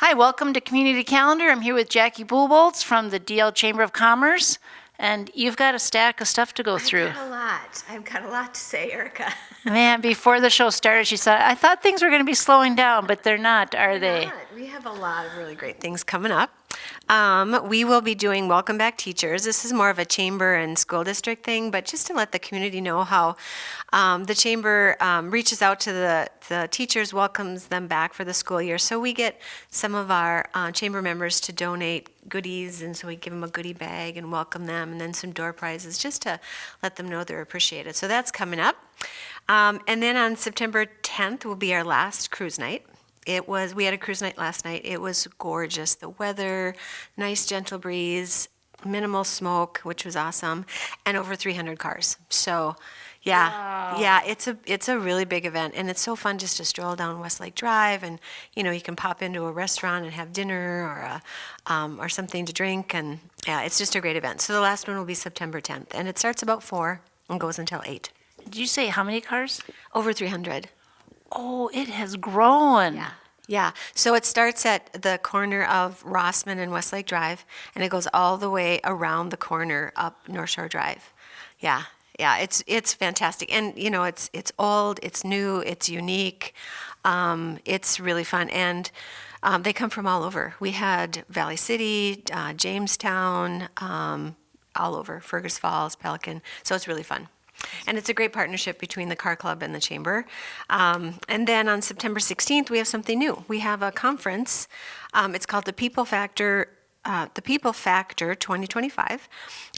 Hi, welcome to Community Calendar. I'm here with Jackie Buboltz from the DL Chamber of Commerce, and you've got a stack of stuff to go through. I've got a lot to say, Erica. Man, before the show started, she said, I thought things were going to be slowing down, but they're not, are they? Not. We have a lot of really great things coming up. We will be doing Welcome Back Teachers. This is more of a chamber and school district thing, but just to let the community know how the chamber reaches out to the teachers, welcomes them back for the school year. So we get some of our chamber members to donate goodies, and so we give them a goodie bag and welcome them, and then some door prizes just to let them know they're appreciated. So that's coming up. And then on September 10th will be our last cruise night. We had a cruise night last night. It was gorgeous. The weather, nice gentle breeze, minimal smoke, which was awesome, and over 300 cars. So yeah, it's a really big event, and it's so fun just to stroll down Westlake Drive, and you can pop into a restaurant and have dinner or something to drink, and yeah, it's just a great event. So the last one will be September 10th, and it starts about 4 and goes until 8. Did you say how many cars? Over 300. Oh, it has grown. Yeah. So it starts at the corner of Rossman and Westlake Drive, and it goes all the way around the corner up North Shore Drive. Yeah. It's fantastic, and it's old, it's new, it's unique. It's really fun, and they come from all over. We had Valley City, Jamestown, all over, Fergus Falls, Pelican. So it's really fun. And it's a great partnership between the Car Club and the Chamber. And then on September 16th, we have something new. We have a conference. It's called the People Factor 2025.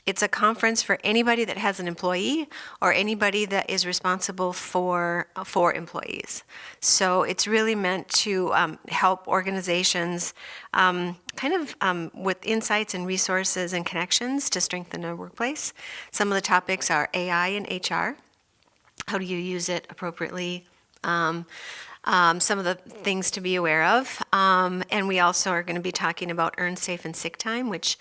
It's a conference for anybody that has an employee or anybody that is responsible for employees. So it's really meant to help organizations with insights and resources and connections to strengthen their workplace. Some of the topics are AI and HR. How do you use it appropriately? Some of the things to be aware of. And we also are going to be talking about earned safe and sick time, which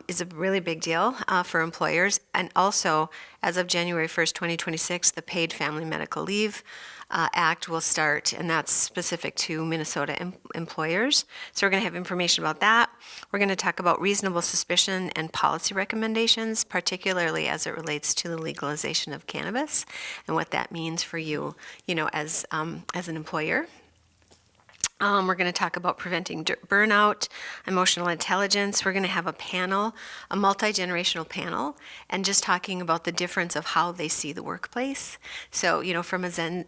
is a really big deal for employers. And also, as of January 1st, 2026, the Paid Family Medical Leave Act will start, and that's specific to Minnesota employers. So we're going to have information about that. We're going to talk about reasonable suspicion and policy recommendations, particularly as it relates to the legalization of cannabis and what that means for you, as an employer. We're going to talk about preventing burnout, emotional intelligence. We're going to have a panel, a multi-generational panel, and just talking about the difference of how they see the workplace. So, from a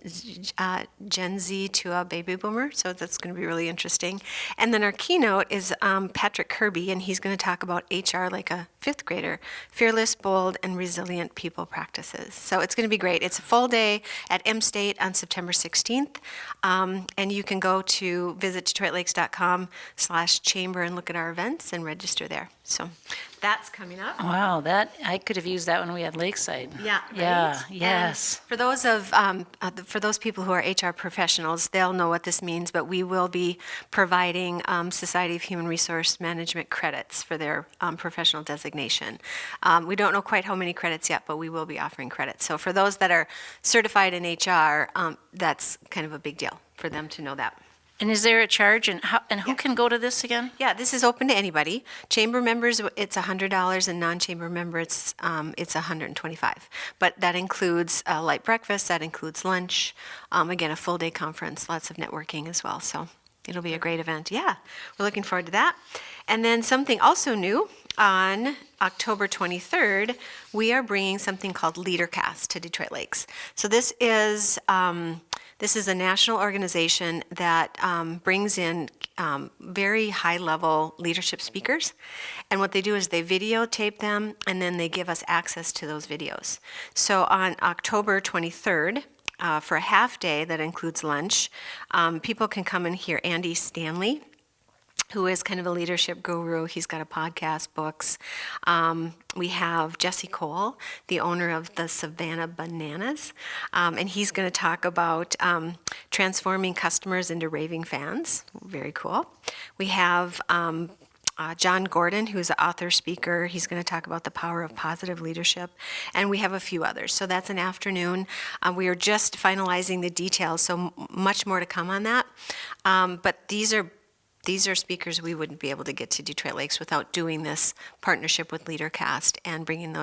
Gen Z to a baby boomer. So that's going to be really interesting. And then our keynote is Patrick Kirby, and he's going to talk about HR like a fifth grader, fearless, bold, and resilient people practices. So it's going to be great. It's a full day at M State on September 16th. And you can go to visit DetroitLakes.com/chamber and look at our events and register there. So that's coming up. Wow, I could have used that when we had Lakeside. Yeah. Right? Yeah. Yes. And for those people who are HR professionals, they'll know what this means. But we will be providing Society of Human Resource Management credits for their professional designation. We don't know quite how many credits yet, but we will be offering credits. So for those that are certified in HR, that's kind of a big deal for them to know that. And is there a charge, and who can go to this again? Yeah, this is open to anybody. Chamber members, it's $100, and non-chamber members, it's $125. But that includes a light breakfast, that includes lunch, again, a full day conference, lots of networking as well. So it'll be a great event. Yeah, we're looking forward to that. And then something also new, on October 23rd, we are bringing something called LeaderCast to Detroit Lakes. So this is a national organization that brings in very high-level leadership speakers. And what they do is they videotape them, and then they give us access to those videos. So on October 23rd, for a half day that includes lunch, people can come and hear Andy Stanley, who is kind of a leadership guru. He's got a podcast, books. We have Jesse Cole, the owner of the Savannah Bananas, and he's going to talk about transforming customers into raving fans. Very cool. We have John Gordon, who's an author, speaker. He's going to talk about the power of positive leadership, and we have a few others. So that's an afternoon. We are just finalizing the details, so much more to come on that. But these are these are speakers we wouldn't be able to get to Detroit Lakes without doing this partnership with LeaderCast and bringing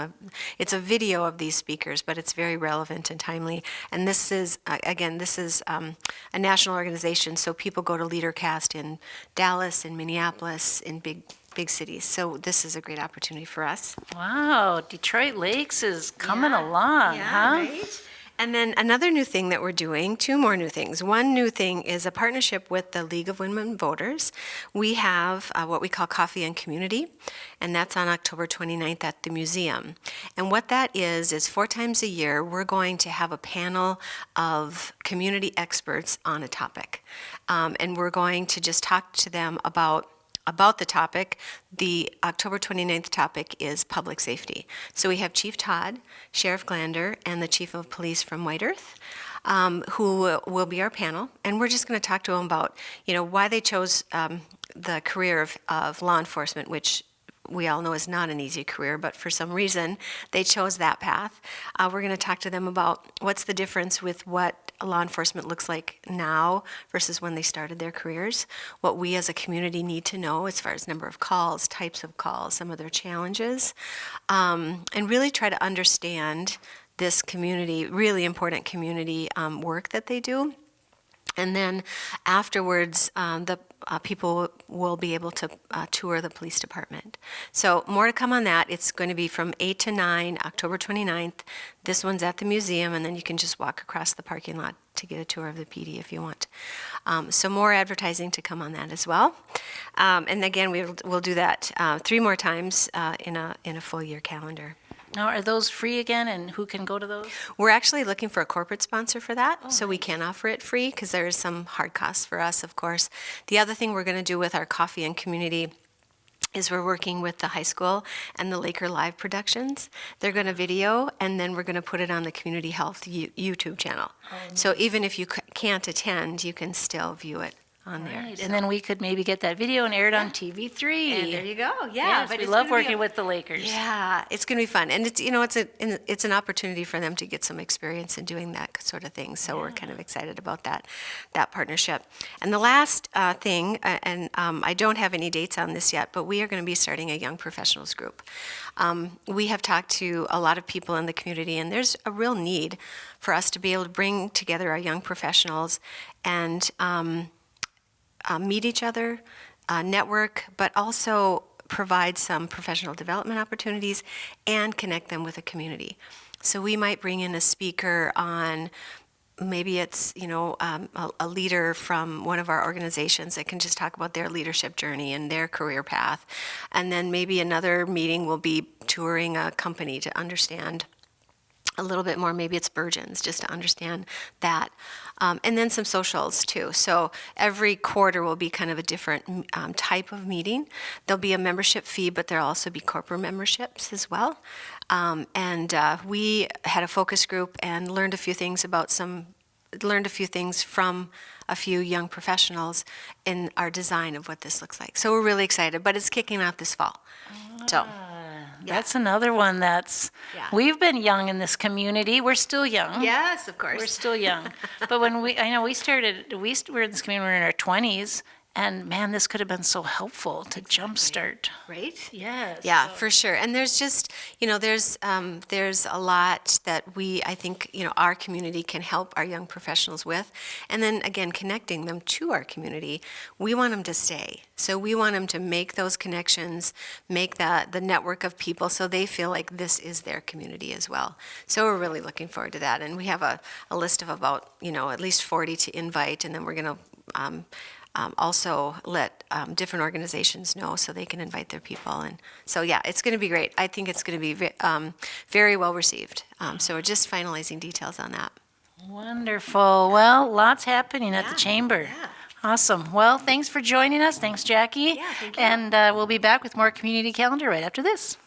it's a video of these speakers, but it's very relevant and timely. And this is, again, this is a national organization, so people go to LeaderCast in Dallas, in Minneapolis, in big cities. So this is a great opportunity for us. Wow, Detroit Lakes is coming along, huh? Right? And then another new thing that we're doing, two more new things. One new thing is a partnership with the League of Women Voters. We have what we call Coffee and Community, and that's on October 29th at the museum. And what that is 4 times a year, we're going to have a panel of community experts on a topic. And we're going to just talk to them about the topic. The October 29th topic is public safety. So we have Chief Todd, Sheriff Glander, and the Chief of Police from White Earth, who will be our panel. And we're just going to talk to them about, why they chose the career of law enforcement, which we all know is not an easy career, but for some reason they chose that path. We're going to talk to them about what's the difference with what law enforcement looks like now versus when they started their careers, what we as a community need to know as far as number of calls, types of calls, some of their challenges, and really try to understand this community, really important community work that they do. And then afterwards, the people will be able to tour the police department. So more to come on that. It's going to be from 8 to 9, October 29th. This one's at the museum, and then you can just walk across the parking lot to get a tour of the PD if you want. So more advertising to come on that as well. And again, we'll do that 3 more times in a full year calendar. Now, are those free again, and who can go to those? We're actually looking for a corporate sponsor for that, so we can offer it free because there is some hard costs for us, of course. The other thing we're going to do with our Coffee and Community is we're working with the high school and the Laker Live Productions. They're going to video, and then we're going to put it on the Community Health YouTube channel. So even if you can't attend, you can still view it on there. Right, and then we could maybe get that video and air it on TV3. And there you go. Yeah, Yes, but we it's love gonna be working with the Lakers. Yeah, it's going to be fun, and it's an opportunity for them to get some experience in doing that sort of thing. So we're kind of excited about that partnership. And the last thing, and I don't have any dates on this yet, but we are going to be starting a young professionals group. We have talked to a lot of people in the community, and there's a real need for us to be able to bring together our young professionals and meet each other, network, but also provide some professional development opportunities and connect them with a community. So we might bring in a speaker on, maybe it's, a leader from one of our organizations that can just talk about their leadership journey and their career path. And then maybe another meeting will be touring a company to understand a little bit more. Maybe it's Virgins, just to understand that. And then some socials too. So every quarter will be kind of a different type of meeting. There'll be a membership fee, but there'll also be corporate memberships as well. And we had a focus group and learned a few things from a few young professionals in our design of what this looks like. So we're really excited, but it's kicking off this fall. So. That's another one we've been young in this community. We're still young. Yes, of course. We're still young. But when I know we started, we were in this community, we were in our 20s, and man, this could have been so helpful to jumpstart. Right? Yes. Yeah, for sure. And there's just, there's a lot that I think, our community can help our young professionals with. And then again, connecting them to our community, we want them to stay. So we want them to make those connections, make the network of people so they feel like this is their community as well. So we're really looking forward to that. And we have a list of about, at least 40 to invite, and then we're going to also let different organizations know so they can invite their people. And so, yeah, it's going to be great. I think it's going to be very well received. So we're just finalizing details on that. Wonderful. Well, lots happening at the Chamber. Yeah. Awesome. Well, thanks for joining us. Thanks, Jackie. Yeah, thank you. And we'll be back with more Community Calendar right after this.